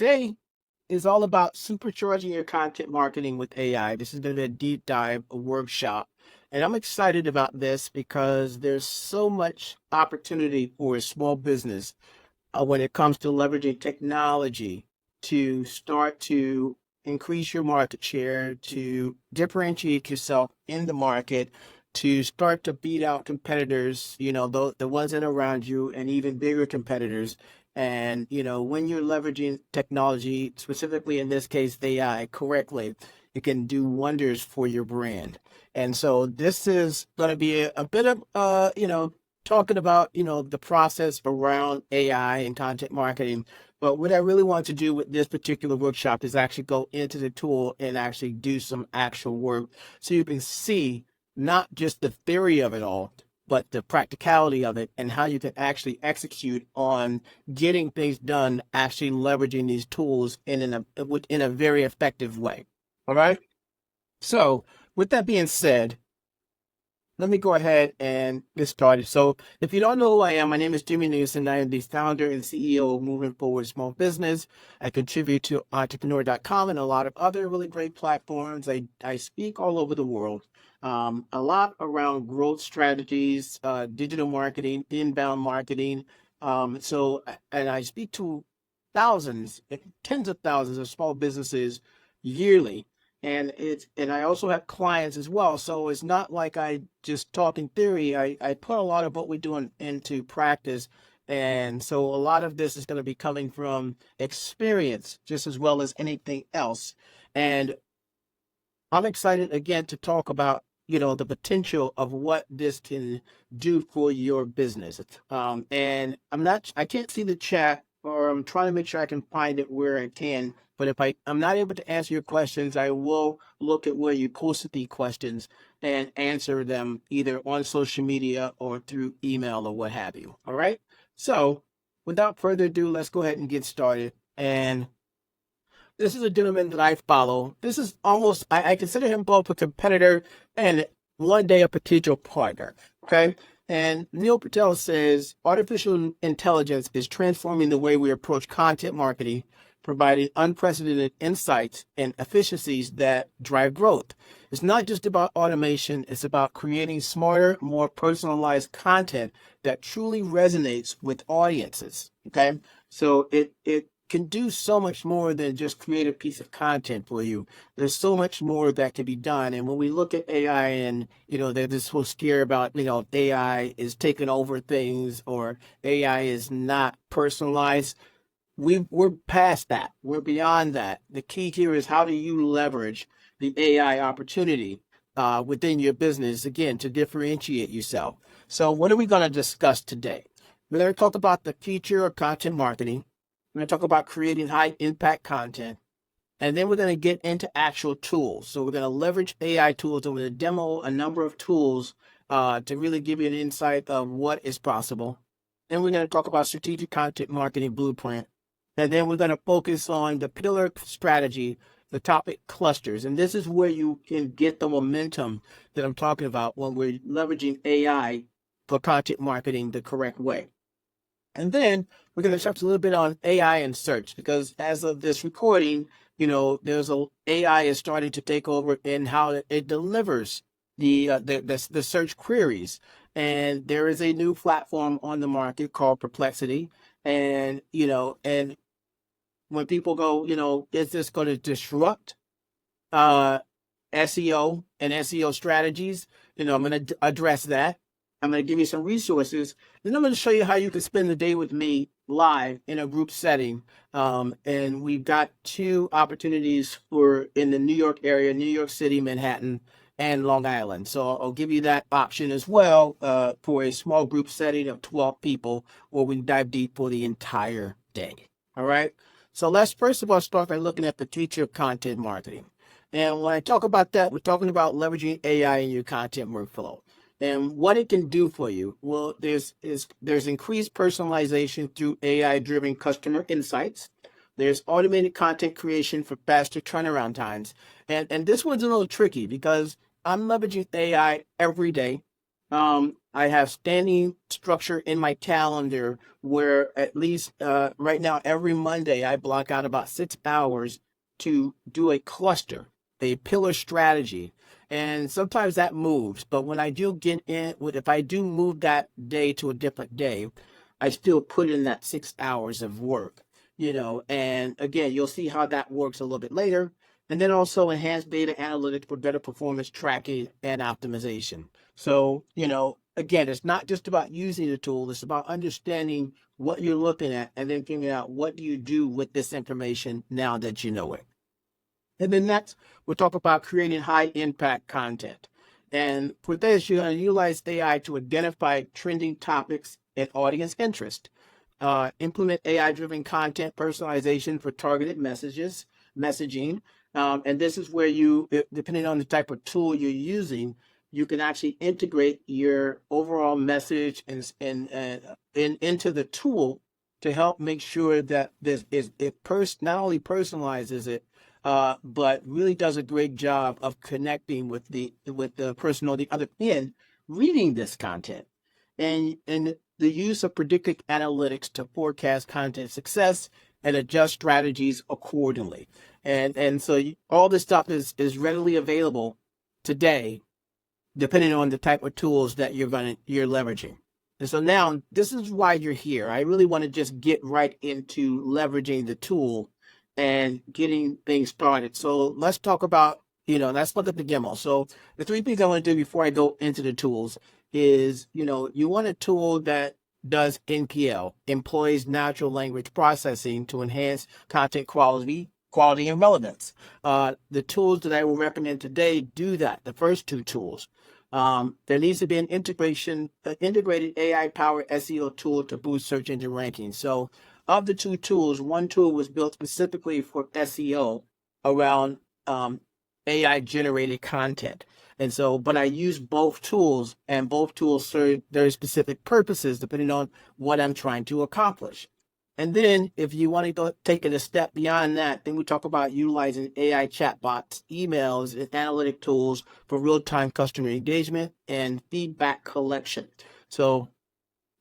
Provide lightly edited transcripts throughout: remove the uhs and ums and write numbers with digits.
today is all about supercharging your content marketing with AI. This is going to be a deep dive, a workshop. And I'm excited about this because there's so much opportunity for a small business when it comes to leveraging technology to start to increase your market share, to differentiate yourself in the market, to start to beat out competitors, the ones that are around you and even bigger competitors. And, when you're leveraging technology, specifically in this case, AI, correctly, it can do wonders for your brand. And so this is going to be a bit of, talking about, the process around AI and content marketing. But what I really want to do with this particular workshop is actually go into the tool and actually do some actual work so you can see not just the theory of it all, but the practicality of it and how you can actually execute on getting things done, actually leveraging these tools in a very effective way. All right. So with that being said, let me go ahead and get started. So if you don't know who I am, my name is Jimmy Newson. I am the founder and CEO of Moving Forward Small Business. I contribute to entrepreneur.com and a lot of other really great platforms. I speak all over the world, a lot around growth strategies, digital marketing, inbound marketing. And I speak to thousands, tens of thousands of small businesses yearly. And I also have clients as well. So it's not like I just talk in theory. I put a lot of what we're doing into practice. And so a lot of this is going to be coming from experience just as well as anything else. And I'm excited again to talk about, the potential of what this can do for your business. And I can't see the chat, or I'm trying to make sure I can find it where I can. But if I'm not able to answer your questions, I will look at where you posted the questions and answer them either on social media or through email or what have you. All right. So without further ado, let's go ahead and get started. And this is a gentleman that I follow. This is almost, I consider him both a competitor and one day a potential partner. Okay. And Neil Patel says, artificial intelligence is transforming the way we approach content marketing, providing unprecedented insights and efficiencies that drive growth. It's not just about automation. It's about creating smarter, more personalized content that truly resonates with audiences. Okay. So it can do so much more than just create a piece of content for you. There's so much more that can be done. And when we look at AI and, they're just so scared about, AI is taking over things or AI is not personalized. We're past that. We're beyond that. The key here is how do you leverage the AI opportunity within your business, again, to differentiate yourself. So what are we going to discuss today? We're going to talk about the future of content marketing. We're going to talk about creating high impact content. And then we're going to get into actual tools. So we're going to leverage AI tools and we're going to demo a number of tools to really give you an insight of what is possible. Then we're going to talk about strategic content marketing blueprint. And then we're going to focus on the pillar strategy, the topic clusters. And this is where you can get the momentum that I'm talking about when we're leveraging AI for content marketing the correct way. And then we're going to touch a little bit on AI and search, because as of this recording, AI is starting to take over in how it delivers the search queries. And there is a new platform on the market called Perplexity. And, and when people go, is this going to disrupt SEO and SEO strategies? I'm going to address that. I'm going to give you some resources. Then I'm going to show you how you can spend the day with me live in a group setting. And we've got two opportunities in the New York area, New York City, Manhattan, and Long Island. So I'll give you that option as well for a small group setting of 12 people where we dive deep for the entire day. All right. So let's first of all start by looking at the future of content marketing. And when I talk about that, we're talking about leveraging AI in your content workflow. And what it can do for you, well, there's increased personalization through AI-driven customer insights. There's automated content creation for faster turnaround times. And this one's a little tricky because I'm leveraging AI every day. I have standing structure in my calendar where at least right now, every Monday, I block out about 6 hours to do a cluster, a pillar strategy. And sometimes that moves, but when I do get in, if I do move that day to a different day, I still put in that 6 hours of work, and again, you'll see how that works a little bit later. And then also enhanced data analytics for better performance tracking and optimization. So, again, it's not just about using the tool, it's about understanding what you're looking at and then figuring out what do you do with this information now that you know it. And then next, we'll talk about creating high impact content. And for this, you're going to utilize AI to identify trending topics and audience interest. Implement AI-driven content personalization for targeted messaging. And this is where depending on the type of tool you're using, you can actually integrate your overall message into the tool to help make sure that not only personalizes it, but really does a great job of connecting with the person on the other end reading this content, and the use of predictive analytics to forecast content success and adjust strategies accordingly. And so all this stuff is readily available today, depending on the type of tools that you're leveraging. And so now this is why you're here. I really want to just get right into leveraging the tool and getting things started. So let's talk about, let's look at the demo. So the three things I want to do before I go into the tools is, you want a tool that does NPL, employs natural language processing to enhance content quality and relevance. The tools that I will recommend today do that, the first two tools. There needs to be an integrated AI-powered SEO tool to boost search engine rankings. So of the two tools, one tool was built specifically for SEO around AI-generated content. And so, but I use both tools, and both tools serve very specific purposes depending on what I'm trying to accomplish. And then if you want to take it a step beyond that, then we talk about utilizing AI chatbots, emails, and analytic tools for real-time customer engagement and feedback collection. So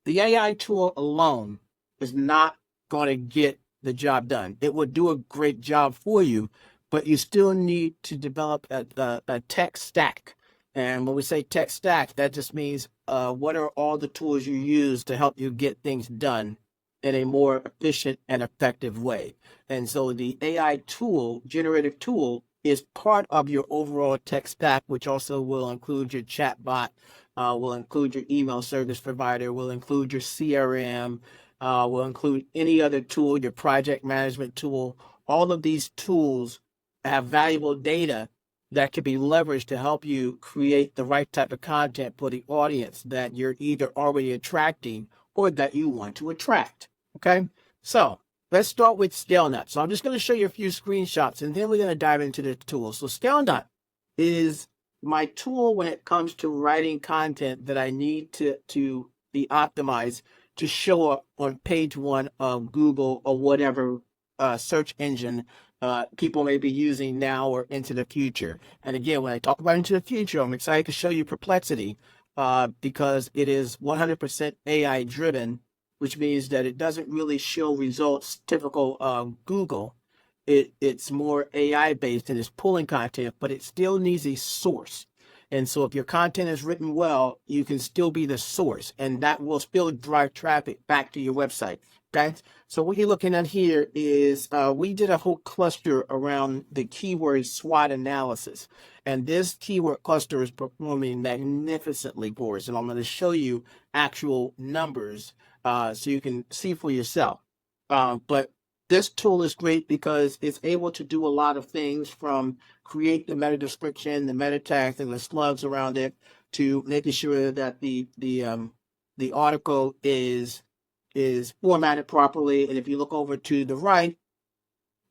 the AI tool alone is not going to get the job done. It will do a great job for you, but you still need to develop a tech stack. And when we say tech stack, that just means what are all the tools you use to help you get things done in a more efficient and effective way. And so the AI tool, generative tool, is part of your overall tech stack, which also will include your chatbot, will include your email service provider, will include your CRM, will include any other tool, your project management tool. All of these tools have valuable data that can be leveraged to help you create the right type of content for the audience that you're either already attracting or that you want to attract. Okay, so let's start with ScaleNut. So I'm just going to show you a few screenshots, and then we're going to dive into the tools. So ScaleNut is my tool when it comes to writing content that I need to be optimized to show up on page one of Google or whatever search engine people may be using now or into the future. And again, when I talk about into the future, I'm excited to show you Perplexity because it is 100% AI driven, which means that it doesn't really show results typical of Google. It's more AI based and it's pulling content, but it still needs a source. And so if your content is written well, you can still be the source, and that will still drive traffic back to your website. Okay, so what you're looking at here is we did a whole cluster around the keyword SWOT analysis, and this keyword cluster is performing magnificently for us, and I'm going to show you actual numbers so you can see for yourself. But this tool is great because it's able to do a lot of things, from create the meta description, the meta tags, and the slugs around it, to making sure that the article is formatted properly. And if you look over to the right,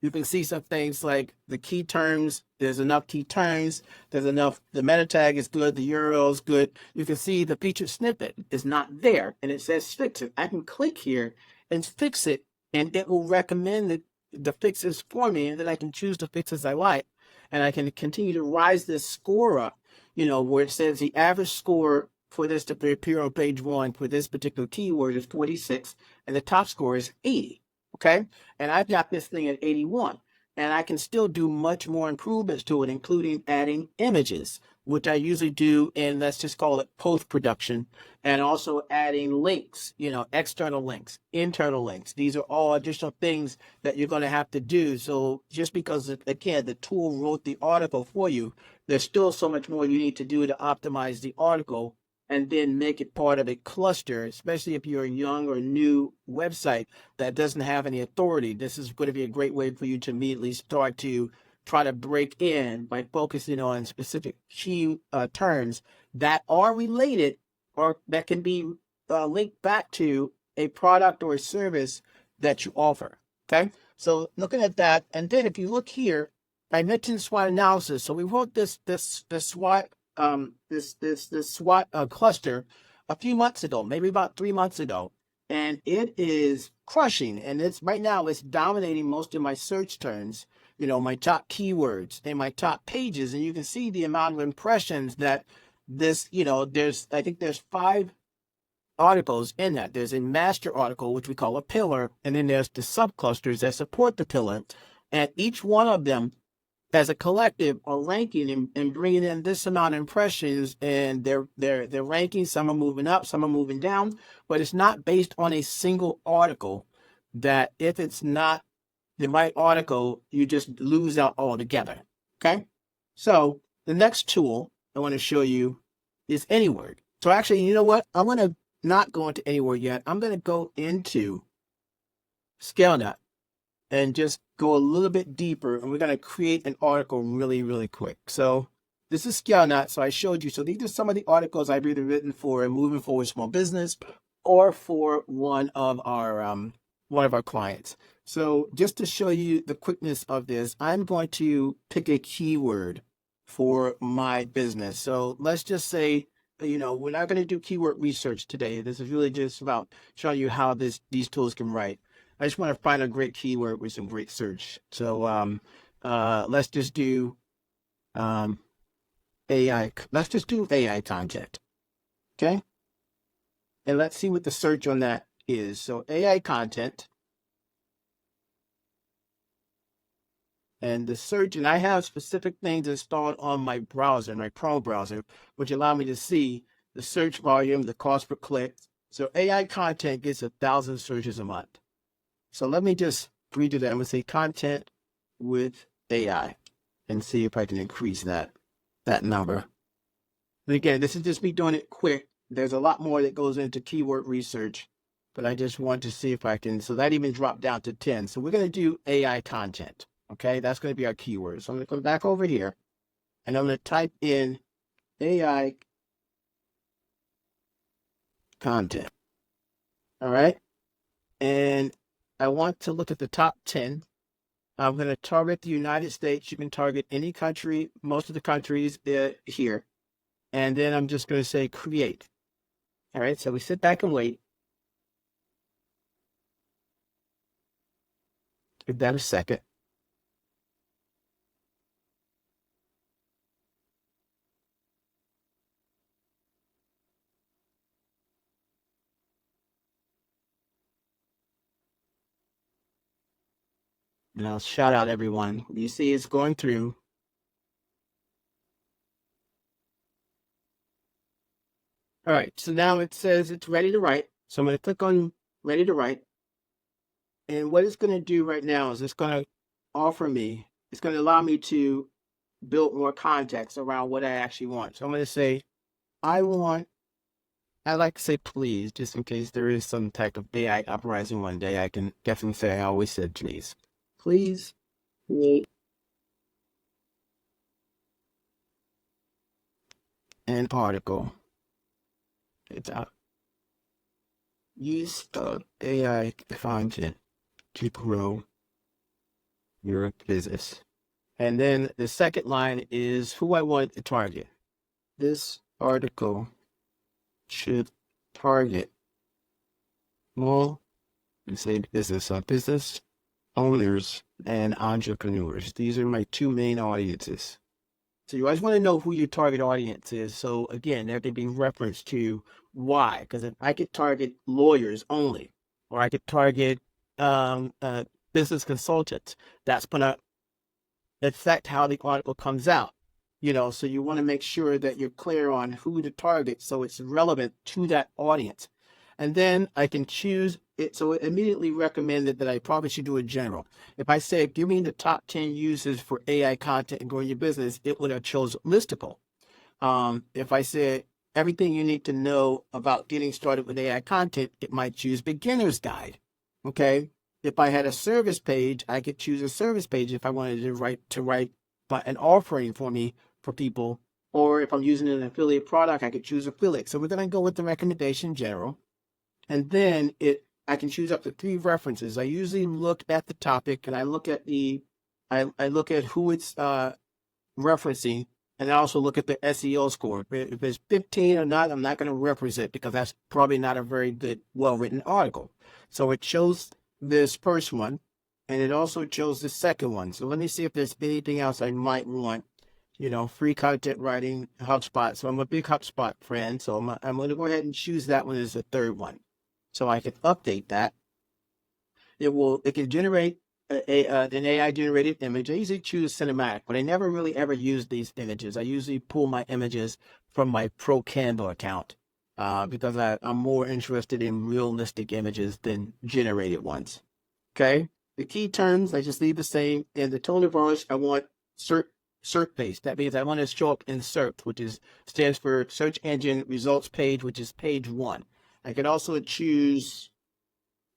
you can see some things like the key terms. There's enough key terms. There's enough. The meta tag is good. The URL is good. You can see the featured snippet is not there, and it says fix it. I can click here and fix it, and it will recommend the fixes for me, and then I can choose the fixes I like, and I can continue to rise this score up. Where it says the average score for this to appear on page one for this particular keyword is 46, and the top score is 80. Okay, and I've got this thing at 81, and I can still do much more improvements to it, including adding images, which I usually do in, let's just call it post-production, and also adding links, external links, internal links. These are all additional things that you're going to have to do. So just because, again, the tool wrote the article for you, there's still so much more you need to do to optimize the article and then make it part of a cluster, especially if you're a young or new website that doesn't have any authority. This is going to be a great way for you to immediately start to try to break in by focusing on specific key terms that are related or that can be linked back to a product or a service that you offer. Okay, so looking at that, and then if you look here, I mentioned SWOT analysis. So we wrote this SWOT SWOT cluster a few months ago, maybe about 3 months ago, and it is crushing. And it's right now it's dominating most of my search terms, my top keywords and my top pages. And you can see the amount of impressions that this, I think there's 5 articles in that. There's a master article, which we call a pillar, and then there's the subclusters that support the pillar, and each one of them as a collective are ranking and bringing in this amount of impressions, and they're ranking. Some are moving up, some are moving down, but it's not based on a single article. That if it's not the right article, you just lose out altogether. Okay, so the next tool I want to show you is Anyword. So actually, you know what? I'm going to not go into Anyword yet. I'm going to go into ScaleNut and just go a little bit deeper, and we're going to create an article really, really quick. So this is ScaleNut. So I showed you. So these are some of the articles I've either written for Moving Forward Small Business or for one of our clients. So just to show you the quickness of this, I'm going to pick a keyword for my business. So let's just say, we're not going to do keyword research today. This is really just about showing you how these tools can write. I just want to find a great keyword with some great search. So let's just do AI. Let's just do AI content. Okay. And let's see what the search on that is. So AI content. And the search, and I have specific things installed on my browser, my Chrome browser, which allow me to see the search volume, the cost per click. So AI content gets 1,000 searches a month. So let me just redo that. I'm going to say content with AI and see if I can increase that number. And again, this is just me doing it quick. There's a lot more that goes into keyword research, but I just want to see if I can. So that even dropped down to 10. So we're going to do AI content. Okay, that's going to be our keyword. So I'm going to go back over here, and I'm going to type in AI content. All right, and I want to look at the top 10. I'm going to target the United States. You can target any country, most of the countries here. And then I'm just going to say create. All right, so we sit back and wait. Give that a second. And I'll shout out everyone. You see it's going through. All right, so now it says it's ready to write. So I'm going to click on ready to write. And what it's going to do right now is it's going to it's going to allow me to build more context around what I actually want. So I'm going to say, I like to say please, just in case there is some type of AI uprising one day, I can definitely say I always said please. Please create an article. It's out. Use of AI content to grow your business. And then the second line is who I want to target. This article should target small, say business owners and entrepreneurs. These are my 2 main audiences. So you always want to know who your target audience is. So again, there can be reference to why, because if I could target lawyers only, or I could target um, uh, business consultants, that's going to affect how the article comes out. So you want to make sure that you're clear on who to target so it's relevant to that audience. And then I can choose it. So it immediately recommended that I probably should do a general. If I say, give me the top 10 uses for AI content and growing your business, it would have chose listicle. If I said everything you need to know about getting started with AI content, it might choose beginner's guide. Okay. If I had a service page, I could choose a service page if I wanted to write an offering for me for people. Or if I'm using an affiliate product, I could choose affiliate. So we're going to go with the recommendation general. And then I can choose up to 3 references. I usually look at the topic and I look at I look at who it's referencing, and I also look at the SEO score. If it's 15 or not, I'm not going to reference it because that's probably not a very good, well-written article. So it shows this first one, and it also shows the second one. So let me see if there's anything else I might want. Free content writing, HubSpot. So I'm a big HubSpot friend, so I'm going to go ahead and choose that one as the third one. So I can update that. It can generate an AI generated image. I usually choose cinematic, but I never really ever use these images. I usually pull my images from my Pro Canva account because I'm more interested in realistic images than generated ones. Okay. The key terms, I just leave the same. And the tone of voice, I want SERP based. That means I want to show up in SERP, which stands for Search Engine Results Page, which is page 1. I can also choose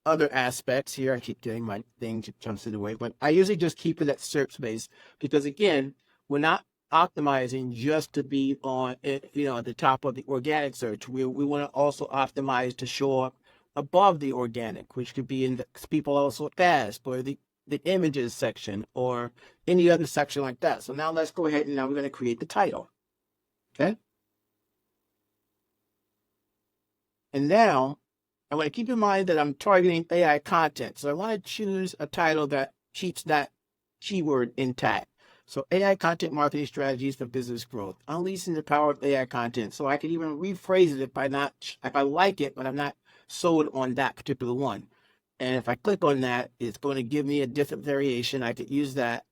other aspects here. I keep getting my thing to jump to the way, but I usually just keep it at SERP space because again, we're not optimizing just to be on at the top of the organic search. We want to also optimize to show up above the organic, which could be in the people also fast or the images section or any other section like that. So now let's go ahead and now we're going to create the title. Okay. And now I want to keep in mind that I'm targeting AI content. So I want to choose a title that keeps that keyword intact. So AI content marketing strategies for business growth, unleashing the power of AI content. So I can even rephrase it if I like it, but I'm not sold on that particular one. And if I click on that, it's going to give me a different variation. I could use that.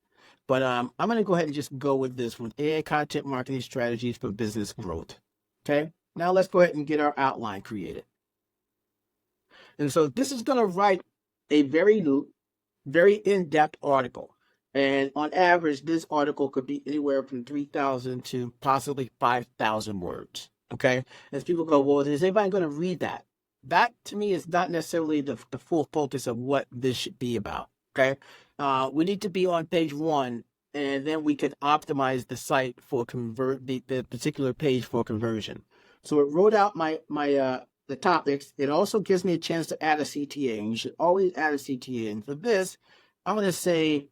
But I'm going to go ahead and just go with this one, AI content marketing strategies for business growth. Okay. Now let's go ahead and get our outline created. And so this is going to write a very, very in-depth article. And on average, this article could be anywhere from 3,000 to possibly 5,000 words. Okay. As people go, well, is anybody going to read that? That to me is not necessarily the full focus of what this should be about. Okay. We need to be on page 1, and then we can optimize the site for the particular page for conversion. So it wrote out the topics. It also gives me a chance to add a CTA, and you should always add a CTA. And for this, I'm going to say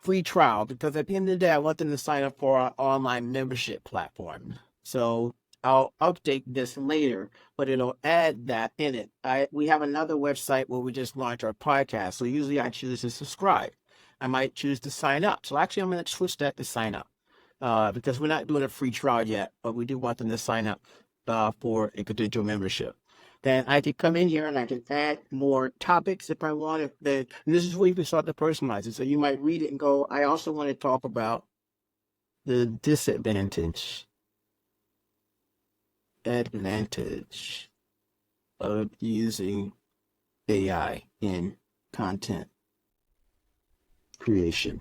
free trial because at the end of the day, I want them to sign up for our online membership platform. So I'll update this later, but it'll add that in it. We have another website where we just launched our podcast. So usually I choose to subscribe. I might choose to sign up. So actually, I'm going to switch that to sign up because we're not doing a free trial yet, but we do want them to sign up for a potential membership. Then I can come in here and I can add more topics if I want. And this is where you can start to personalize it. So you might read it and go, I also want to talk about the advantage of using AI in content creation.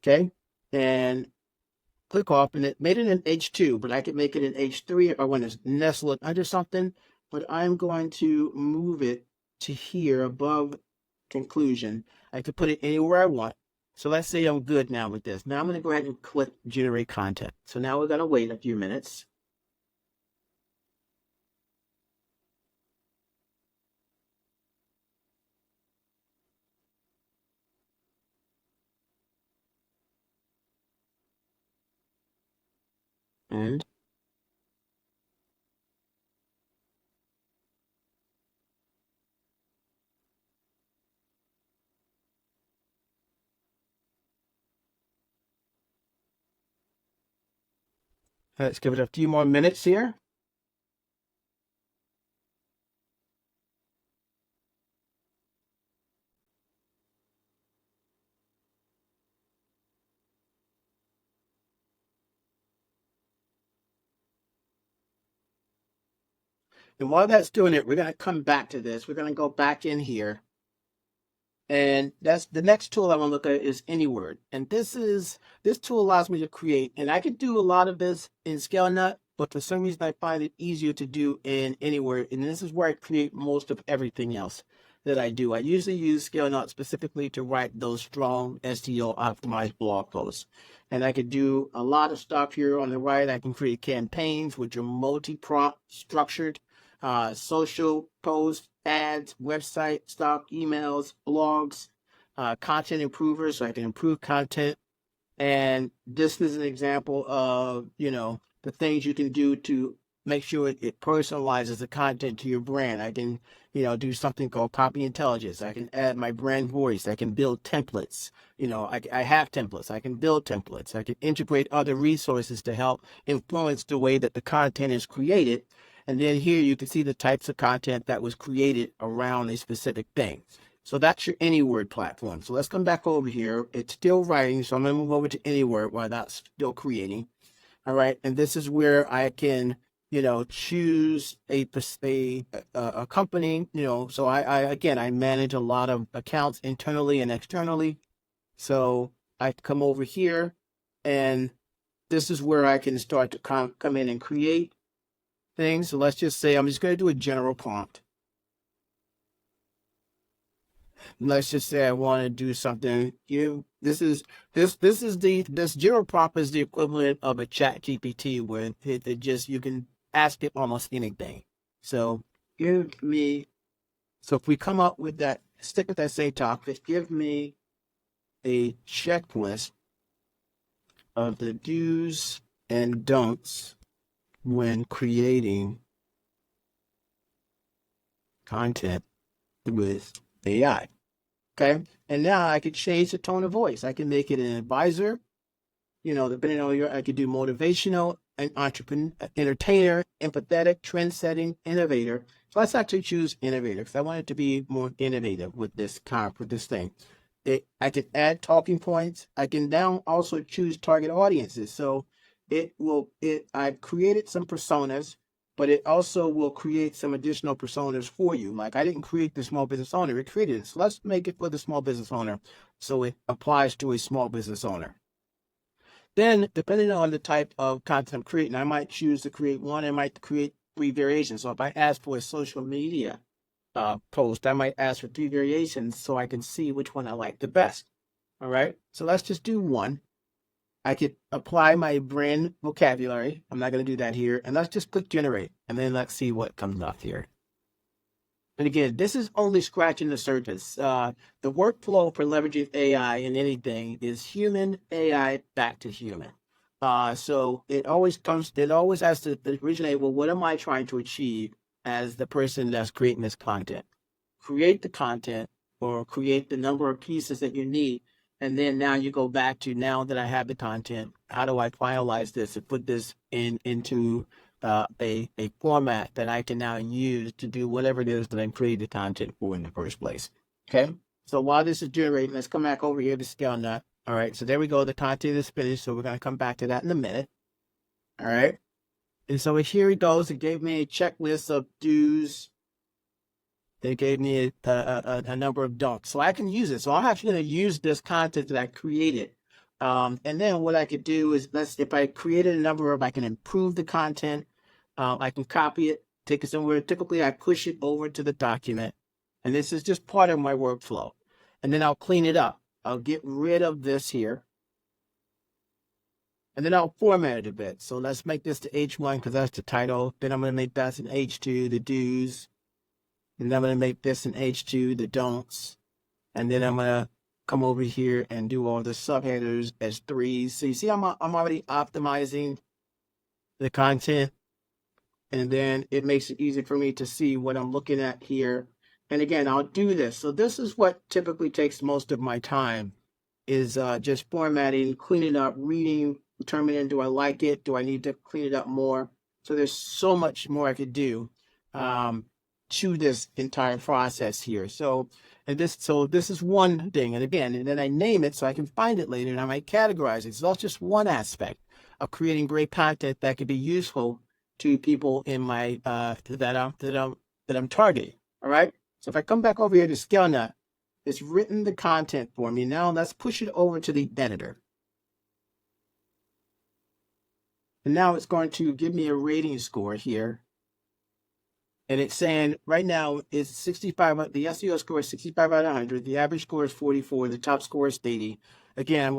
Okay. And click off, and it made it in H2, but I could make it in H3 if I want to nestle it under something, but I'm going to move it to here above conclusion. I could put it anywhere I want. So let's say I'm good now with this. Now I'm going to go ahead and click generate content. So now we're going to wait a few minutes. And Let's give it a few more minutes here. And while that's doing it, we're going to come back to this. We're going to go back in here. And that's the next tool I want to look at is Anyword. And this tool allows me to create, and I could do a lot of this in ScaleNut, but for some reason I find it easier to do in Anyword. And this is where I create most of everything else that I do. I usually use ScaleNut specifically to write those strong SEO optimized blog posts. And I could do a lot of stuff here on the right. I can create campaigns which are multi-prompt structured, social posts, ads, website stock, emails, blogs, content improvers, so I can improve content. And this is an example of, the things you can do to make sure it personalizes the content to your brand. I can, do something called copy intelligence. I can add my brand voice. I can build templates. I have templates. I can build templates. I can integrate other resources to help influence the way that the content is created. And then here you can see the types of content that was created around a specific thing. So that's your Anyword platform. So let's come back over here. It's still writing, so I'm going to move over to Anyword while that's still creating. All right, and this is where I can, choose a company. So I manage a lot of accounts internally and externally. So I come over here, and this is where I can start to come in and create things. So let's just say I'm just going to do a general prompt. Let's just say I want to do something. This general prompt is the equivalent of a chat GPT where you can ask it almost anything. So if we come up with that, stick with that same topic, give me a checklist of the do's and don'ts when creating content with AI. Okay. And now I could change the tone of voice. I can make it an advisor, depending on I could do motivational, an entrepreneur, entertainer, empathetic, trend-setting, innovator. So let's actually choose innovator because I want it to be more innovative with this thing. I can add talking points. I can now also choose target audiences. So I've created some personas, but it also will create some additional personas for you. Like I didn't create the small business owner, it created it. So let's make it for the small business owner. So it applies to a small business owner. Then depending on the type of content I'm creating, I might choose to create one, I might create 3 variations. So if I ask for a social media post, I might ask for 3 variations so I can see which one I like the best. All right. So let's just do one. I could apply my brand vocabulary. I'm not going to do that here. And let's just click generate. And then let's see what comes up here. And again, this is only scratching the surface. The workflow for leveraging AI in anything is human AI back to human. So it always has to originate, well, what am I trying to achieve as the person that's creating this content? Create the content or create the number of pieces that you need. And then now you go back to, now that I have the content, how do I finalize this and put this into a format that I can now use to do whatever it is that I'm creating the content for in the first place. Okay. So while this is generating, let's come back over here to ScaleNut. All right. So there we go. The content is finished. So we're going to come back to that in a minute. All right. And so here it goes. It gave me a checklist of do's. They gave me a number of don'ts. So I can use it. So I'm actually going to use this content that I created. And then what I could do is, if I created a number of, I can improve the content. I can copy it, take it somewhere. Typically, I push it over to the document. And this is just part of my workflow. And then I'll clean it up. I'll get rid of this here. And then I'll format it a bit. So let's make this to H1 because that's the title. Then I'm going to make that an H2, the do's. And then I'm going to make this an H2, the don'ts. And then I'm going to come over here and do all the subheaders as 3s. So you see, I'm already optimizing the content. And then it makes it easy for me to see what I'm looking at here. And again, I'll do this. So this is what typically takes most of my time is just formatting, cleaning up, reading, determining, do I like it? Do I need to clean it up more? So there's so much more I could do to this entire process here. So this is one thing. And again, and then I name it so I can find it later and I might categorize it. So that's just one aspect of creating great content that could be useful to people in my that I'm targeting. All right. So if I come back over here to ScaleNut, it's written the content for me. Now let's push it over to the editor. And now it's going to give me a rating score here. And it's saying right now it's 65. The SEO score is 65 out of 100. The average score is 44. The top score is 80. Again,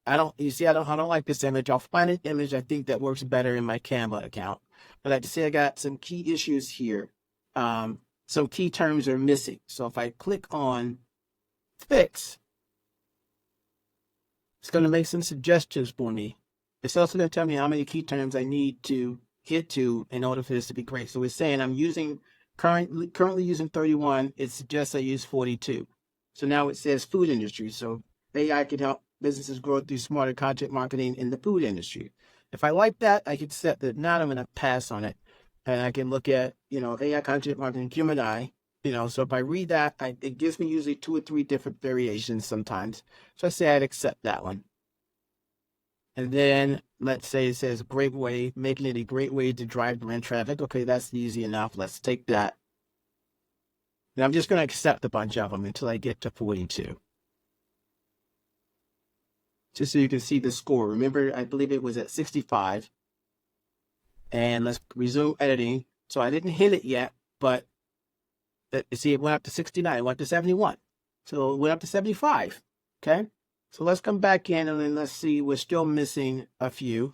I don't like this image. I'll find an image I think that works better in my Canva account. But like to say, I got some key issues here. Some key terms are missing. So if I click on fix, it's going to make some suggestions for me. It's also going to tell me how many key terms I need to get to in order for this to be great. So it's saying I'm currently using 31. It suggests I use 42. So now it says food industry. So AI can help businesses grow through smarter content marketing in the food industry. If I like that, I can set that. Now I'm going to pass on it. And I can look at, AI content marketing, Gemini, so if I read that, it gives me usually 2 or 3 different variations sometimes. So I say I'd accept that one. And then let's say it says making it a great way to drive brand traffic. Okay, that's easy enough. Let's take that. And I'm just going to accept a bunch of them until I get to 42. Just so you can see the score. Remember, I believe it was at 65. And let's resume editing. So I didn't hit it yet, but see, it went up to 69, it went to 71. So it went up to 75. Okay. So let's come back in and then let's see, we're still missing a few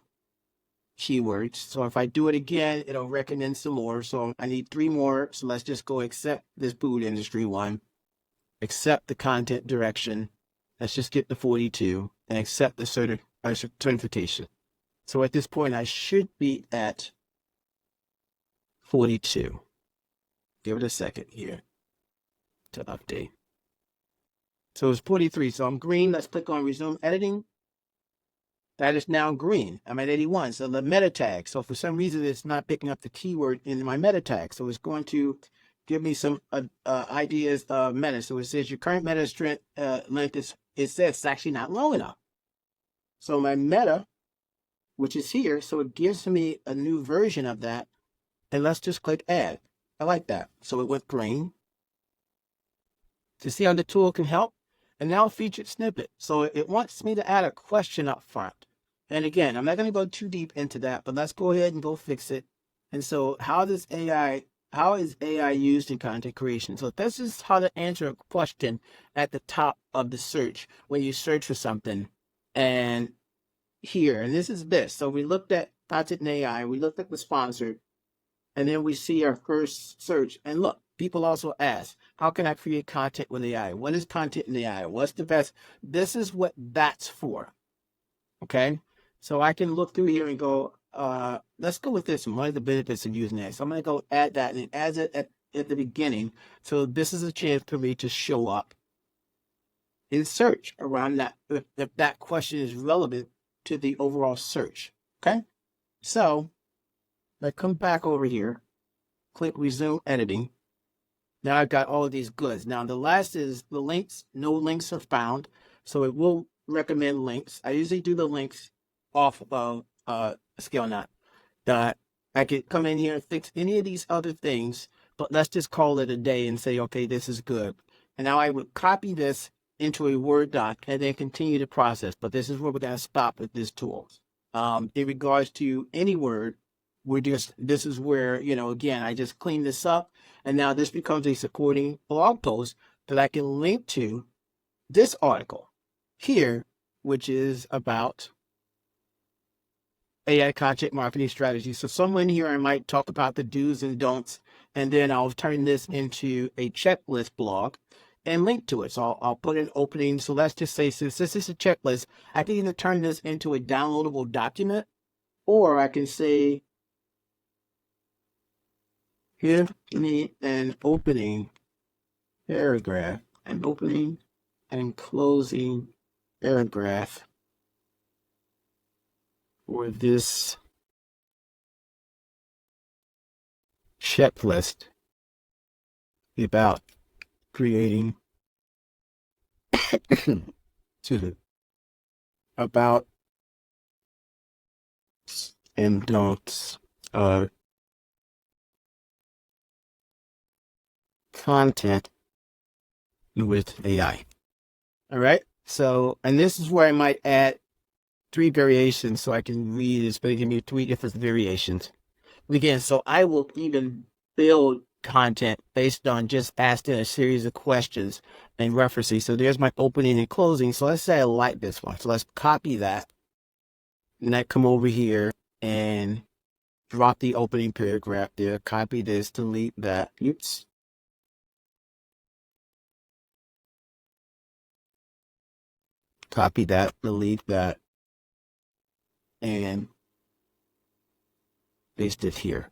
keywords. So if I do it again, it'll recommend some more. So I need 3 more. So let's just go accept this food industry one, accept the content direction. Let's just get the 42 and accept the certification. So at this point, I should be at 42. Give it a second here to update. So it's 43. So I'm green. Let's click on resume editing. That is now green. I'm at 81. So the meta tag. So for some reason, it's not picking up the keyword in my meta tag. So it's going to give me some ideas of meta. So it says your current meta strength length is, it says it's actually not long enough. So my meta, which is here, so it gives me a new version of that. And let's just click add. I like that. So it went green. To see how the tool can help. And now featured snippet. So it wants me to add a question up front. And again, I'm not going to go too deep into that, but let's go ahead and go fix it. And so how is AI used in content creation? So this is how to answer a question at the top of the search when you search for something. And here, and this is this. So we looked at content in AI, we looked at the sponsored, and then we see our first search. And look, people also ask, how can I create content with AI? What is content in AI? What's the best? This is what that's for. Okay. So I can look through here and go, let's go with this one. What are the benefits of using that? So I'm going to go add that, and it adds it at the beginning. So this is a chance for me to show up in search around that, if that question is relevant to the overall search. Okay. So I come back over here, click resume editing. Now I've got all of these goods. Now the last is the links. No links are found. So it will recommend links. I usually do the links off of ScaleNut. I could come in here and fix any of these other things, but let's just call it a day and say, okay, this is good. And now I would copy this into a Word doc and then continue the process. But this is where we're going to stop with this tool. In regards to Anyword, this is where, again, I just clean this up, and now this becomes a supporting blog post that I can link to this article here, which is about AI content marketing strategy. So somewhere in here, I might talk about the do's and don'ts, and then I'll turn this into a checklist blog and link to it. So I'll put an opening. So let's just say, since this is a checklist, I can either turn this into a downloadable document, or I can say, give me an opening paragraph, an opening and closing paragraph for this checklist about creating excuse me, about and don'ts of content with AI. All right. So, and this is where I might add 3 variations so I can read it's going to give me 3 different variations. Again, so I will even build content based on just asking a series of questions and referencing. So there's my opening and closing. So let's say I like this one. So let's copy that. And I come over here and drop the opening paragraph there. Copy this, delete that. Oops. Copy that, delete that, and paste it here.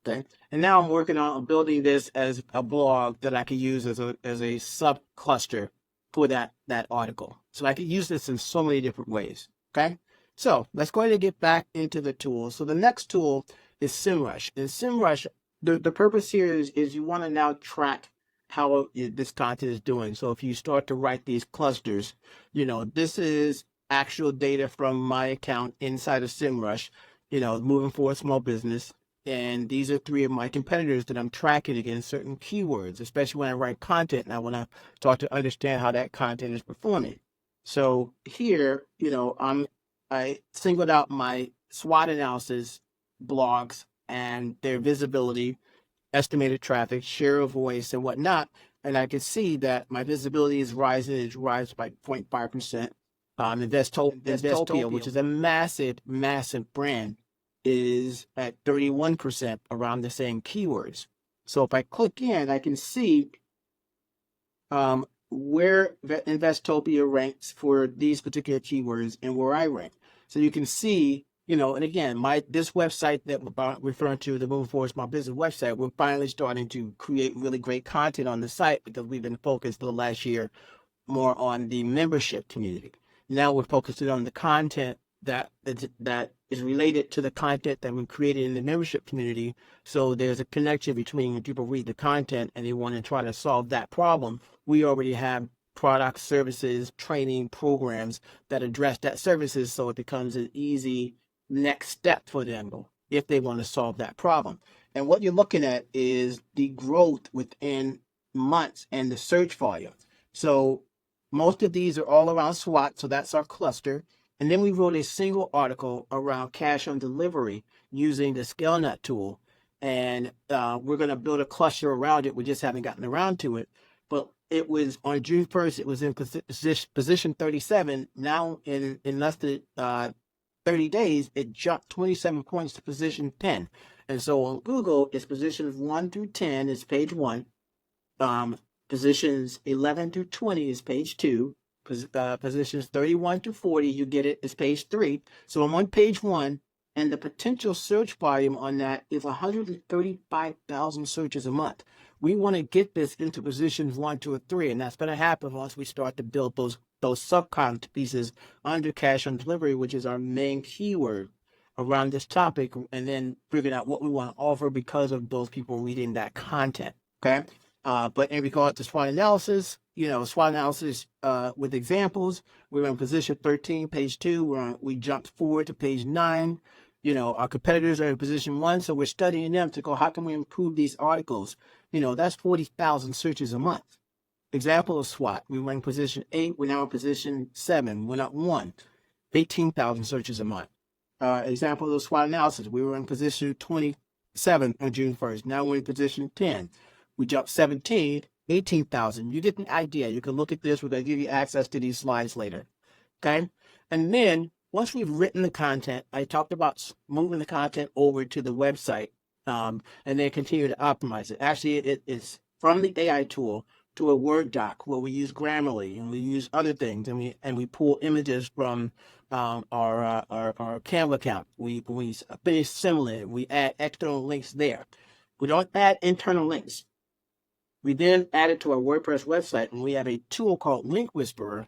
Okay. And now I'm working on building this as a blog that I can use as a subcluster for that article. So I can use this in so many different ways. Okay. So let's go ahead and get back into the tool. So the next tool is SEMrush. And SEMrush, the purpose here is you want to now track how this content is doing. So if you start to write these clusters, this is actual data from my account inside of SEMrush, moving forward small business. And these are 3 of my competitors that I'm tracking against certain keywords, especially when I write content and I want to start to understand how that content is performing. So here, I singled out my SWOT analysis blogs and their visibility, estimated traffic, share of voice, and whatnot. And I can see that my visibility is rising. It's rising by 0.5%. Investopia, which is a massive, massive brand, is at 31% around the same keywords. So if I click in, I can see where Investopia ranks for these particular keywords and where I rank. So you can see, and again, this website that we're referring to, the Moving Forward Small Business website, we're finally starting to create really great content on the site because we've been focused the last year more on the membership community. Now we're focusing on the content that is related to the content that we created in the membership community. So there's a connection between when people read the content and they want to try to solve that problem. We already have products, services, training programs that address that services. So it becomes an easy next step for them if they want to solve that problem. And what you're looking at is the growth within months and the search volume. So most of these are all around SWOT. So that's our cluster. And then we wrote a single article around cash on delivery using the ScaleNut tool. And we're going to build a cluster around it. We just haven't gotten around to it. But it was on June 1st, it was in position 37. Now in less than 30 days, it jumped 27 points to position 10. And so on Google, it's positions 1 through 10 is page 1. Positions 11 through 20 is page 2. Positions 31 to 40, you get it, is page 3. So I'm on page 1, and the potential search volume on that is 135,000 searches a month. We want to get this into positions 1, 2, or 3, and that's going to happen once we start to build those subcontent pieces under cash on delivery, which is our main keyword around this topic, and then figuring out what we want to offer because of those people reading that content. Okay. But in regard to SWOT analysis, SWOT analysis with examples, we're in position 13, page 2. We jumped forward to page 9. Our competitors are in position 1, so we're studying them to go, how can we improve these articles? That's 40,000 searches a month. Example of SWOT, we were in position 8, we're now in position 7, went up 1, 18,000 searches a month. Example of SWOT analysis, we were in position 27 on June 1st, now we're in position 10. We jumped 17, 18,000. You get an idea. You can look at this. We're going to give you access to these slides later. Okay. And then once we've written the content, I talked about moving the content over to the website and then continue to optimize it. Actually, it is from the AI tool to a Word doc where we use Grammarly and we use other things and we pull images from our Canva account. We finish similar. We add external links there. We don't add internal links. We then add it to our WordPress website, and we have a tool called Link Whisperer,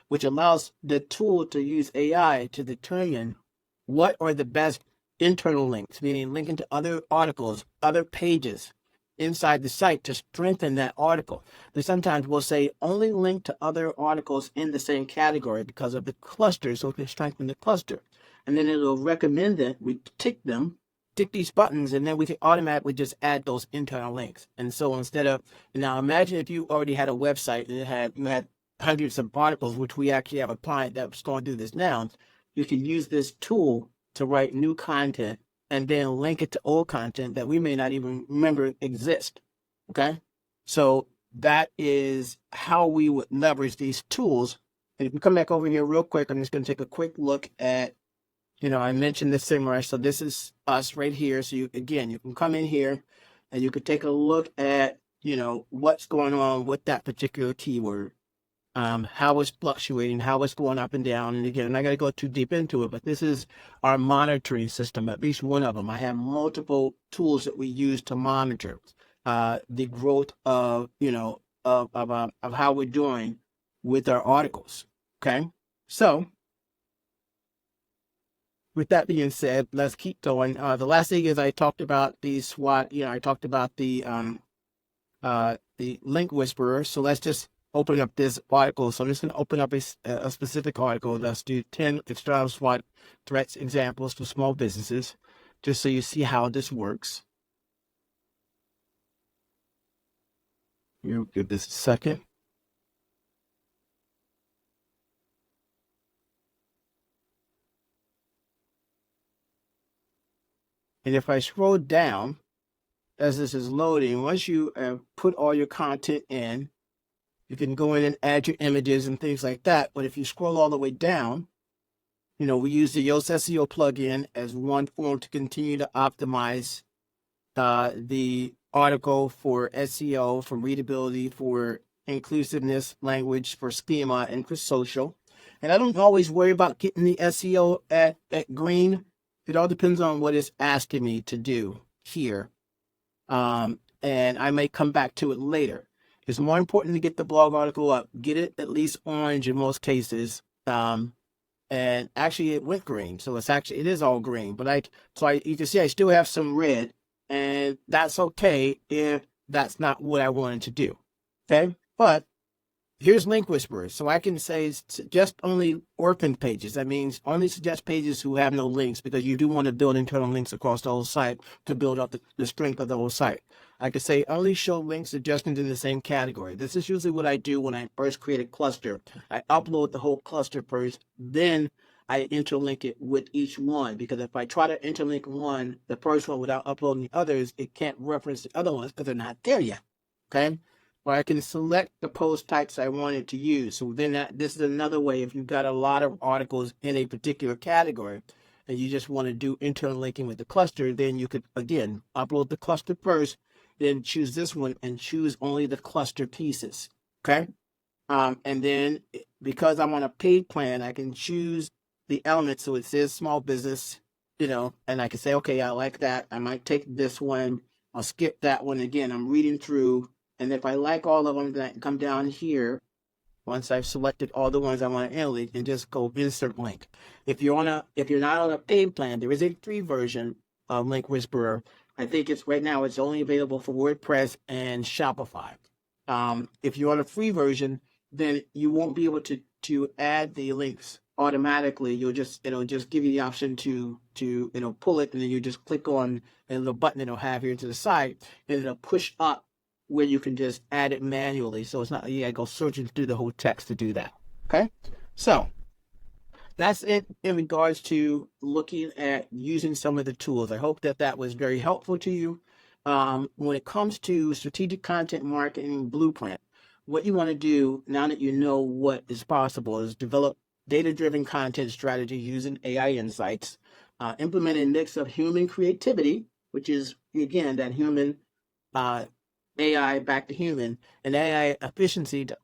which allows the tool to use AI to determine what are the best internal links, meaning linking to other articles, other pages inside the site to strengthen that article. But sometimes we'll say only link to other articles in the same category because of the cluster, so it can strengthen the cluster. And then it'll recommend that we tick these buttons, and then we can automatically just add those internal links. And so instead of, now imagine if you already had a website and you had hundreds of articles, which we actually have a client that's going to do this now. You can use this tool to write new content and then link it to old content that we may not even remember exist. Okay. So that is how we would leverage these tools. And if we come back over here real quick, I'm just going to take a quick look at, I mentioned the SEMrush. So this is us right here. So you can come in here and you could take a look at, what's going on with that particular keyword. How it's fluctuating, how it's going up and down. And again, I'm not going to go too deep into it, but this is our monitoring system, at least one of them. I have multiple tools that we use to monitor the growth of, of how we're doing with our articles. Okay. So with that being said, let's keep going. The last thing is I talked about the SWOT, I talked about the link whisperer. So let's just open up this article. So I'm just going to open up a specific article. Let's do 10 external SWOT threats examples for small businesses, just so you see how this works. You give this a second. And if I scroll down, as this is loading, once you put all your content in, you can go in and add your images and things like that. But if you scroll all the way down, we use the Yoast SEO plugin as one form to continue to optimize the article for SEO, for readability, for inclusiveness, language, for schema, and for social. And I don't always worry about getting the SEO at green. It all depends on what it's asking me to do here. And I may come back to it later. It's more important to get the blog article up, get it at least orange in most cases. And actually it went green. So it is all green, but you can see I still have some red, and that's okay if that's not what I wanted to do. Okay. But here's link whisperers. So I can say suggest only orphan pages. That means only suggest pages who have no links, because you do want to build internal links across the whole site to build up the strength of the whole site. I could say only show links suggestions in the same category. This is usually what I do when I first create a cluster. I upload the whole cluster first, then I interlink it with each one, because if I try to interlink the first one without uploading the others, it can't reference the other ones because they're not there yet. Okay. Or I can select the post types I wanted to use. So then this is another way. If you've got a lot of articles in a particular category and you just want to do interlinking with the cluster, then you could, again, upload the cluster first, then choose this one and choose only the cluster pieces. Okay. And then because I'm on a paid plan, I can choose the elements. So it says small business, and I can say, okay, I like that. I might take this one. I'll skip that one. Again, I'm reading through. And if I like all of them, then I can come down here once I've selected all the ones I want to interlink and just go insert link. If you're not on a paid plan, there is a free version of Link Whisperer. I think right now it's only available for WordPress and Shopify. If you're on a free version, then you won't be able to add the links automatically. It'll just give you the option to pull it, and then you just click on a little button it'll have here to the side, and it'll push up where you can just add it manually. So it's not like you gotta go searching through the whole text to do that. Okay. So that's it in regards to looking at using some of the tools. I hope that was very helpful to you. When it comes to strategic content marketing blueprint, what you want to do now that you know what is possible is develop data-driven content strategy using AI insights, implement a mix of human creativity, which is, again, that human AI back to human, and AI efficiency for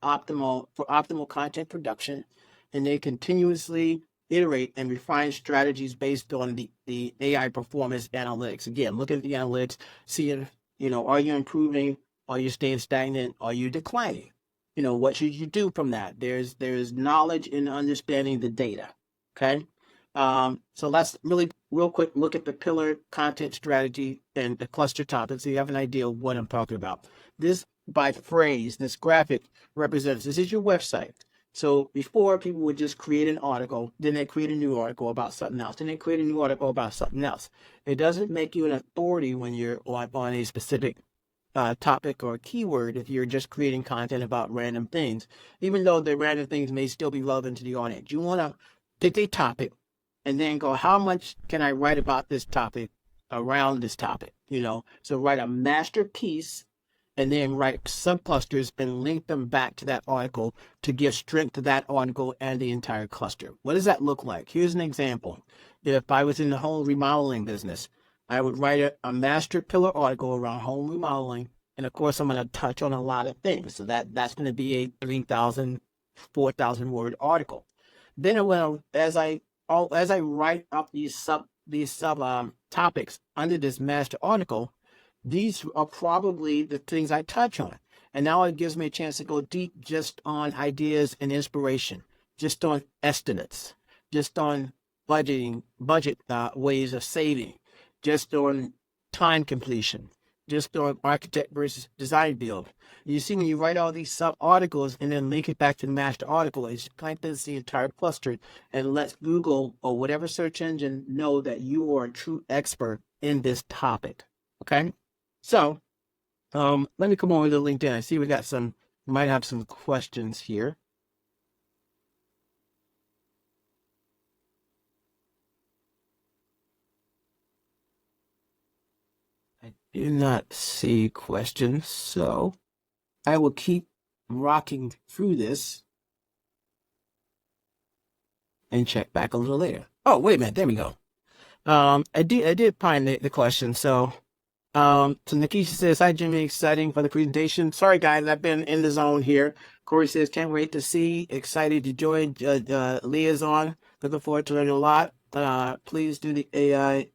optimal content production, and they continuously iterate and refine strategies based on the AI performance analytics. Again, look at the analytics, seeing, are you improving? Are you staying stagnant? Are you declining? what should you do from that? There's knowledge in understanding the data. Okay. So let's really real quick look at the pillar content strategy and the cluster topics so you have an idea of what I'm talking about. This by phrase, this graphic represents this is your website. So before people would just create an article, then they create a new article about something else, then they create a new article about something else. It doesn't make you an authority when you're on a specific topic or keyword if you're just creating content about random things, even though the random things may still be relevant to the audience. You want to pick a topic and then go, how much can I write about this topic around this topic? So write a masterpiece and then write subclusters and link them back to that article to give strength to that article and the entire cluster. What does that look like? Here's an example. If I was in the home remodeling business, I would write a master pillar article around home remodeling. And of course, I'm going to touch on a lot of things. So that's going to be a 3,000, 4,000 word article. Then as I write up these sub topics under this master article, these are probably the things I touch on. And now it gives me a chance to go deep just on ideas and inspiration, just on estimates, just on budget ways of saving, just on time completion, just on architect versus design build. You see, when you write all these sub articles and then link it back to the master article, it strengthens the entire cluster and lets Google or whatever search engine know that you are a true expert in this topic. Okay. So, let me come over to LinkedIn. I see we might have some questions here. I do not see questions, so I will keep rocking through this and check back a little later. Oh, wait a minute. There we go. I did find the question. So Nikisha says, hi, Jimmy, exciting for the presentation. Sorry, guys, I've been in the zone here. Corey says, can't wait to see. Excited to join. Leah's on. Looking forward to learning a lot. Please do the AI,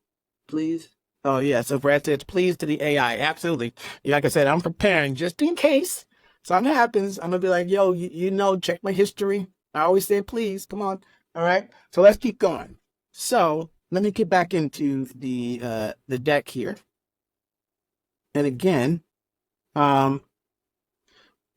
please. Oh, yeah. So Brad says, please do the AI. Absolutely. Like I said, I'm preparing just in case something happens. I'm going to be like, yo, check my history. I always say, please, come on. All right. So let's keep going. So let me get back into the deck here. And again, what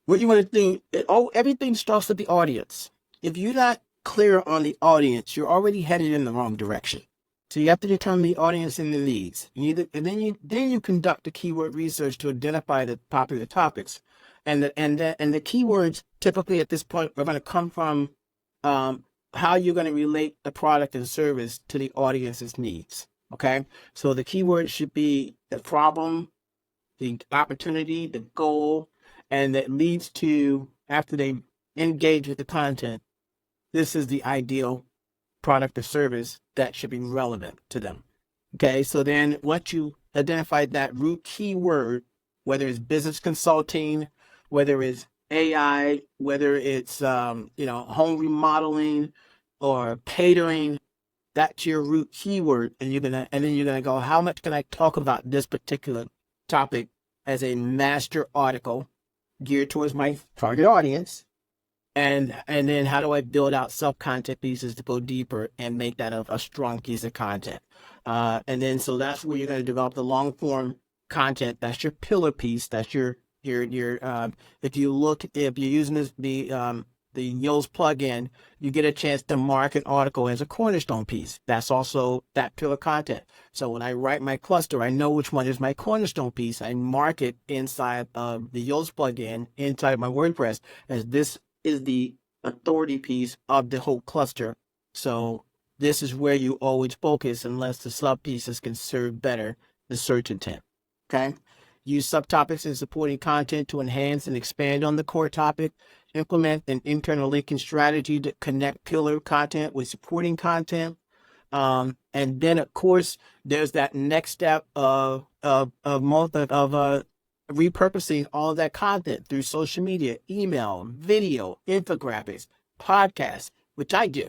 you want to do, everything starts with the audience. If you're not clear on the audience, you're already headed in the wrong direction. So you have to determine the audience and the needs. And then you conduct the keyword research to identify the popular topics. And the keywords typically at this point are going to come from how you're going to relate the product and service to the audience's needs. Okay, so the keyword should be the problem, the opportunity, the goal, and that leads to, after they engage with the content, this is the ideal product or service that should be relevant to them. Okay, so then once you identify that root keyword, whether it's business consulting, whether it's AI, whether it's home remodeling or catering, that's your root keyword, and then you're gonna go, how much can I talk about this particular topic as a master article geared towards my target audience, and then how do I build out sub-content pieces to go deeper and make that a strong piece of content, and then so that's where you're going to develop the long form content. That's your pillar piece. That's your if you're using the Yoast plugin, you get a chance to mark an article as a cornerstone piece. That's also that pillar content. So when I write my cluster, I know which one is my cornerstone piece. I mark it inside of the Yoast plugin, inside my WordPress, as this is the authority piece of the whole cluster. So this is where you always focus unless the sub pieces can serve better the search intent. Okay? Use subtopics and supporting content to enhance and expand on the core topic. Implement an internal linking strategy to connect pillar content with supporting content. And then, of course, there's that next step of repurposing all of that content through social media, email, video, infographics, podcasts, which I do.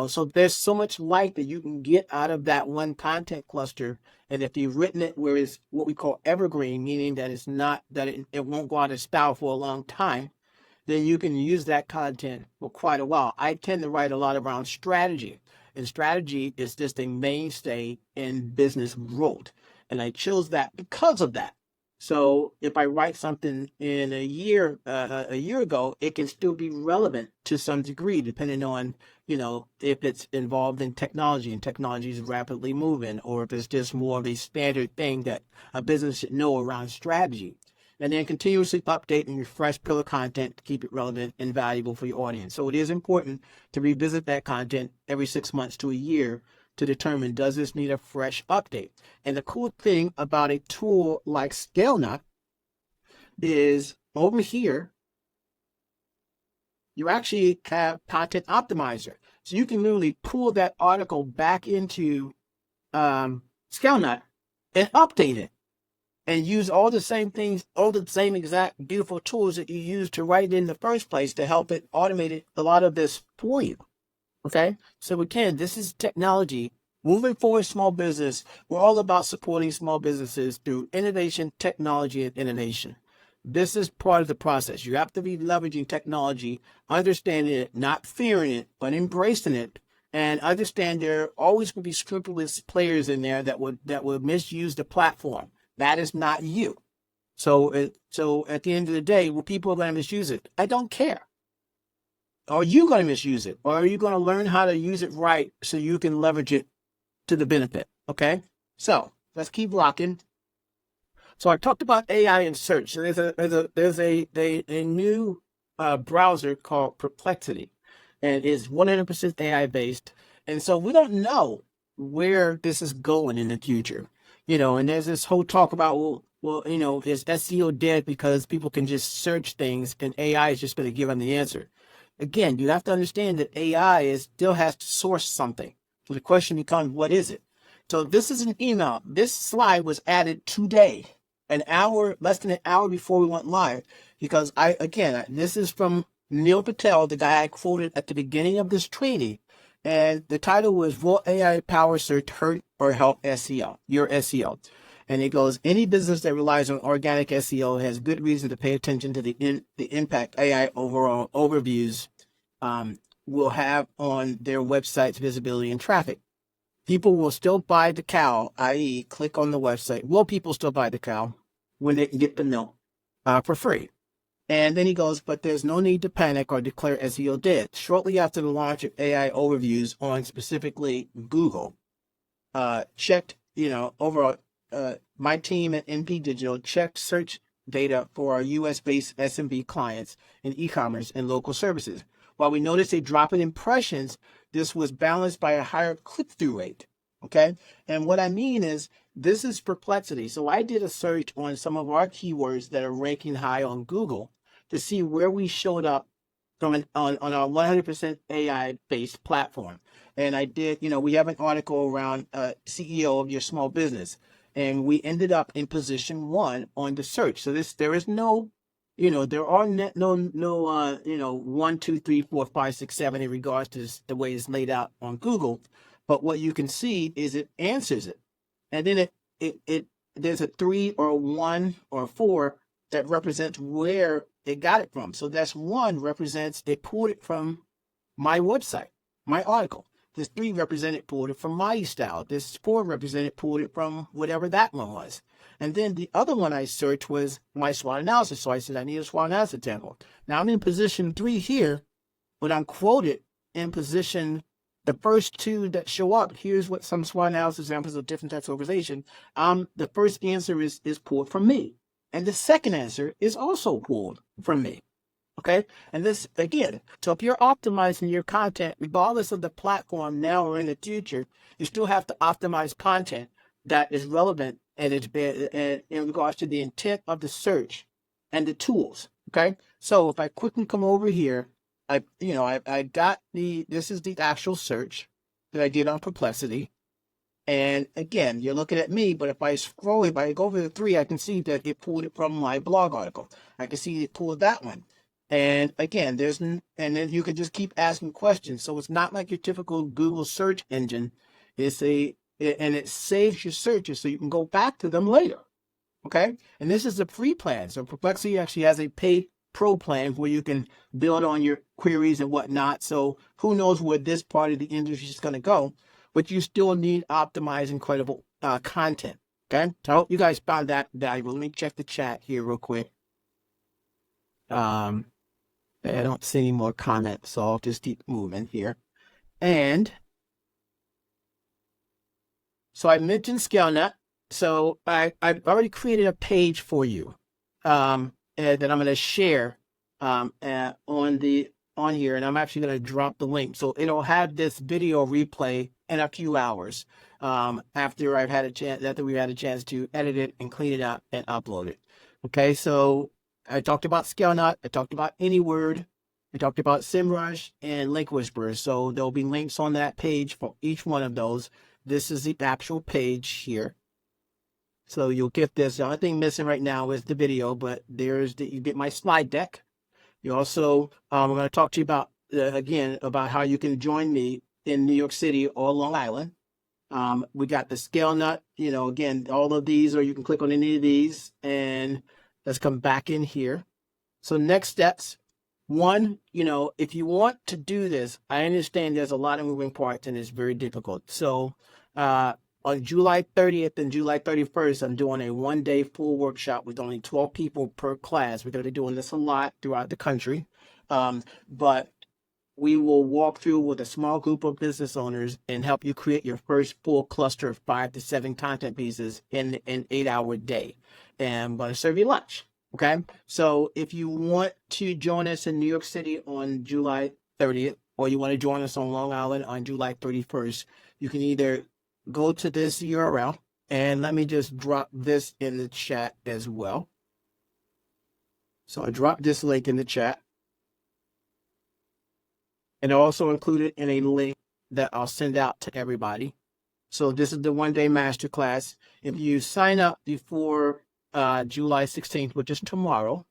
So there's so much light that you can get out of that one content cluster. And if you've written it where it's what we call evergreen, meaning that it's not, that it won't go out of style for a long time, then you can use that content for quite a while. I tend to write a lot around strategy, and strategy is just a mainstay in business growth. And I chose that because of that. So if I write something in a year ago, it can still be relevant to some degree, depending on, if it's involved in technology and technology is rapidly moving, or if it's just more of a standard thing that a business should know around strategy. And then continuously update and refresh pillar content to keep it relevant and valuable for your audience. So it is important to revisit that content every 6 months to a year to determine, does this need a fresh update? And the cool thing about a tool like ScaleNut is over here, you actually have Content Optimizer. So you can literally pull that article back into ScaleNut and update it and use all the same things, all the same exact beautiful tools that you used to write it in the first place to help it automate a lot of this for you. Okay, so again, this is technology. Moving forward, small business, we're all about supporting small businesses through innovation, technology, and innovation. This is part of the process. You have to be leveraging technology, understanding it, not fearing it, but embracing it, and understand there are always going to be scrupulous players in there that would misuse the platform. That is not you. So at the end of the day, well, people are going to misuse it. I don't care. Are you going to misuse it? Or are you going to learn how to use it right so you can leverage it to the benefit? Okay, so let's keep rocking. So I talked about AI and search. So there's a new browser called Perplexity, and it's 100% AI based. And so we don't know where this is going in the future, And there's this whole talk about is SEO dead because people can just search things and AI is just going to give them the answer? Again, you have to understand that AI still has to source something. So the question becomes, what is it? So this is an email. This slide was added today, less than an hour before we went live, because this is from Neil Patel, the guy I quoted at the beginning of this training. And the title was, Will AI Power Search Hurt or Help SEO, your SEO? And it goes, any business that relies on organic SEO has good reason to pay attention to the impact AI overall overviews will have on their website's visibility and traffic. People will still buy the cow, i.e. click on the website. Will people still buy the cow when they can get the milk for free? And then he goes, but there's no need to panic or declare SEO dead. Shortly after the launch of AI overviews on specifically Google, overall, my team at NP Digital checked search data for our US-based SMB clients in e-commerce and local services. While we noticed a drop in impressions, this was balanced by a higher click-through rate. Okay? And what I mean is, this is Perplexity. So I did a search on some of our keywords that are ranking high on Google to see where we showed up on our 100% AI-based platform. And I did, we have an article around CEO of your small business. And we ended up in position 1 on the search. So there is no, there are no 1, 2, 3, 4, 5, 6, 7 in regards to the way it's laid out on Google. But what you can see is it answers it. And then there's a 3 or 1 or 4 that represents where it got it from. So that's 1 represents they pulled it from my website, my article. This 3 represented pulled it from my style. This 4 represented pulled it from whatever that one was. And then the other one I searched was my SWOT analysis. So I said I need a SWOT analysis example. Now I'm in position 3 here, but I'm quoted in position, the first 2 that show up. Here's what some SWOT analysis examples of different types of organization. The first answer is pulled from me. And the second answer is also pulled from me. Okay. And this, again, so if you're optimizing your content, regardless of the platform now or in the future, you still have to optimize content that is relevant and in regards to the intent of the search and the tools. Okay. So if I quickly come over here, I got this is the actual search that I did on Perplexity. And again, you're looking at me, but if I go over the 3, I can see that it pulled it from my blog article. I can see it pulled that one. And again, and then you can just keep asking questions. So it's not like your typical Google search engine. And it saves your searches so you can go back to them later. Okay. And this is the free plan. So Perplexity actually has a paid Pro plan where you can build on your queries and whatnot. So who knows where this part of the industry is going to go, but you still need optimized, incredible content. Okay. So I hope you guys found that valuable. Let me check the chat here real quick. I don't see any more comments, so I'll just keep moving here. And so I mentioned ScaleNut. So I've already created a page for you that I'm going to share on here, and I'm actually going to drop the link. So it'll have this video replay in a few hours after we've had a chance to edit it and clean it up and upload it. Okay, so I talked about ScaleNut, I talked about Anyword, I talked about SEMrush and Link Whisperers. So there'll be links on that page for each one of those. This is the actual page here. So you'll get this. The only thing missing right now is the video, but you get my slide deck. You also, I'm going to talk to you about, again, about how you can join me in New York City or Long Island. We got the ScaleNut, again, all of these, or you can click on any of these, and let's come back in here. So next steps. One, if you want to do this, I understand there's a lot of moving parts and it's very difficult. So on July 30th and July 31st, I'm doing a one-day full workshop with only 12 people per class. We're going to be doing this a lot throughout the country. But we will walk through with a small group of business owners and help you create your first full cluster of 5 to 7 content pieces in an 8-hour day. And I'm going to serve you lunch. Okay, so if you want to join us in New York City on July 30th, or you want to join us on Long Island on July 31st, you can either go to this URL, and let me just drop this in the chat as well. So I dropped this link in the chat, and also included in a link that I'll send out to everybody. So this is the one-day masterclass. If you sign up before July 16th, which is tomorrow,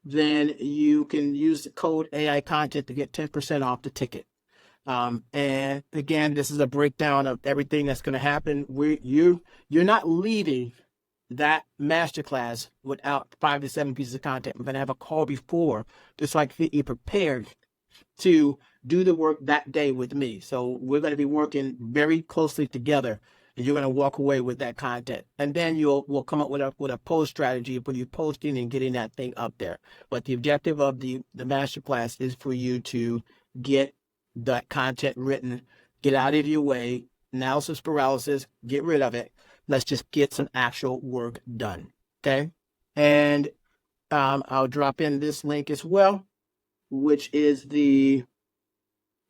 then you can use the code AI content to get 10% off the ticket. And again, this is a breakdown of everything that's going to happen. You're not leaving that masterclass without 5 to 7 pieces of content. We're going to have a call before, just so I can get you prepared to do the work that day with me. So we're going to be working very closely together. And you're going to walk away with that content. And then we'll come up with a post strategy for you posting and getting that thing up there. But the objective of the masterclass is for you to get that content written, get out of your way, analysis paralysis, get rid of it. Let's just get some actual work done. Okay. And I'll drop in this link as well, which is the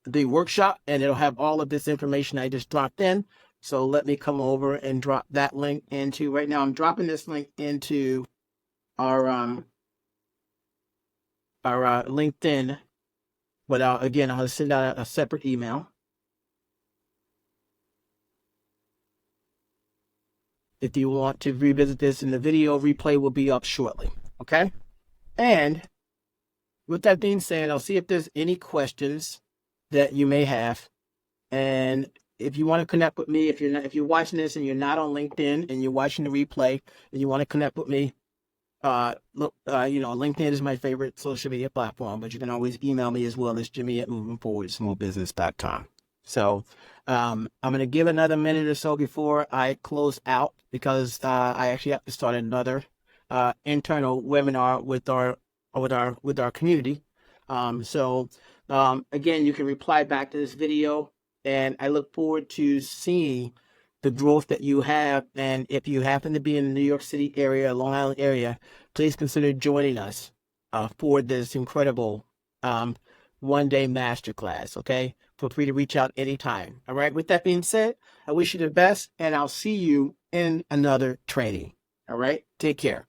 workshop, and it'll have all of this information I just dropped in. So let me come over and drop that link into, right now I'm dropping this link into our LinkedIn, but again, I'll send out a separate email. If you want to revisit this, in the video replay will be up shortly, okay? And with that being said, I'll see if there's any questions that you may have. And if you want to connect with me, if you're watching this and you're not on LinkedIn and you're watching the replay and you want to connect with me, LinkedIn is my favorite social media platform, but you can always email me as well as jimmy@movingforwardsmallbusiness.com. So I'm going to give another minute or so before I close out, because I actually have to start another internal webinar with our community. Again, you can reply back to this video, and I look forward to seeing the growth that you have. And if you happen to be in the New York City area, Long Island area, please consider joining us for this incredible one-day masterclass, okay? Feel free to reach out anytime. All right, with that being said, I wish you the best, and I'll see you in another training. All right, take care.